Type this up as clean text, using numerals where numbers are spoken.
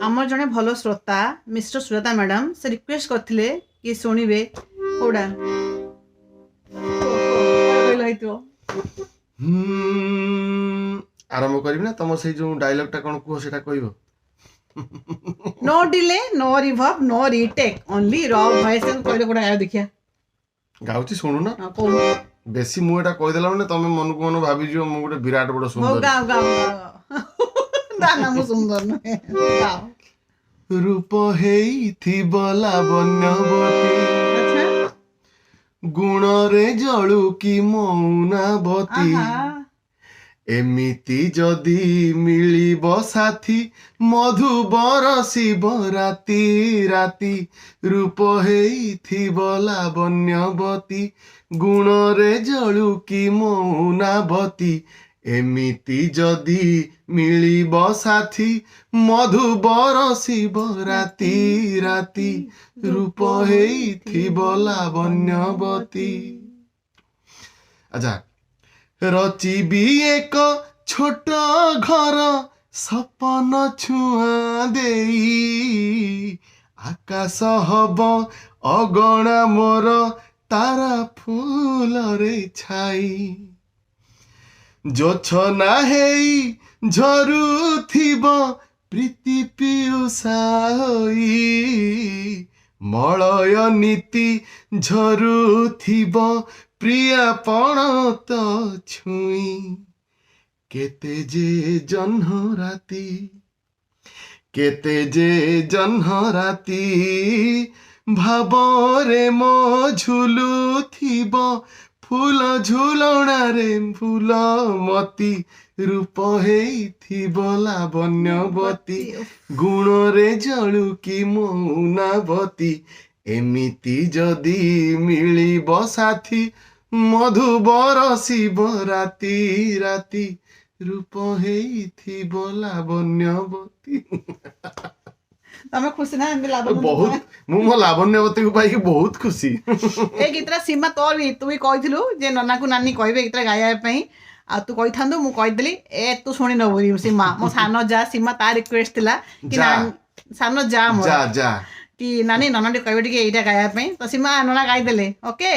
आमर जड़े भल श्रोता मिस्टर सुजाता मैडम से रिक्वेस्ट करथिले कि शुणिबे कोडा आरंभ करी ना तुम से जो डायलॉग टा कौन कुह सेटा कहबो no delay no reverb no retake only raw voice कहले कोडा गाय देखिया गाउची सुनु ना को बेसी मु एटा कहि देला माने तमे मन को मन भाबी जो मु गोटे विराट बड़ सुंदर गाओ गाओ दाना मु सुंदर न गाओ रूप हेई थी लावण्यवती अच्छा गुण रे जळू की मौनावती आहा एमिति जदि मिलिब साथी मधु बरसिब राति राति रूप हेइथिब लावण्यवती गुण रे जळू की मौनावती एमिति जदि मिलिब साथी मधु बरसिब राति राति रूप हेइथिब लावण्यवती। अच्छा रचिबी एक छोट घर सपन छुआ देई आकाश हब अगणा मोर तारा फूल रे छाई जोछना हेई झरुथिब प्रीति पियुषा होई मलय नीति झरुथिब प्रिया पण तो छुई केते जे जह्न राति केते जे जह्न राति भावरे मो झुलुथिब फूल झुलणा रे फूल मती रूप हेइथिब लावण्यवती गुण रे जळू की मौनावती एमिति जदि मिलिब साथी मधु बरसिब राति राति रूप हेइथिब लावण्यवती। तमे खुशी ना एंदी लावण्य बहुत मु मो लावण्यवती को पाई बहुत खुशी ए गीतरा सीमा तोर भी तू भी कहिथिलु जे नन्ना को नानी कहबे गीतरा गाया पई आ तू कहि थांदो मु कहि देली ए तू सुनि न बोली सीमा मो सानो जा सीमा ता रिक्वेस्ट थिला कि सानो जा मो जा जा कि नानी नन्ना टे कहबे टिके एटा गाया पई तो सीमा नन्ना गाई देले ओके।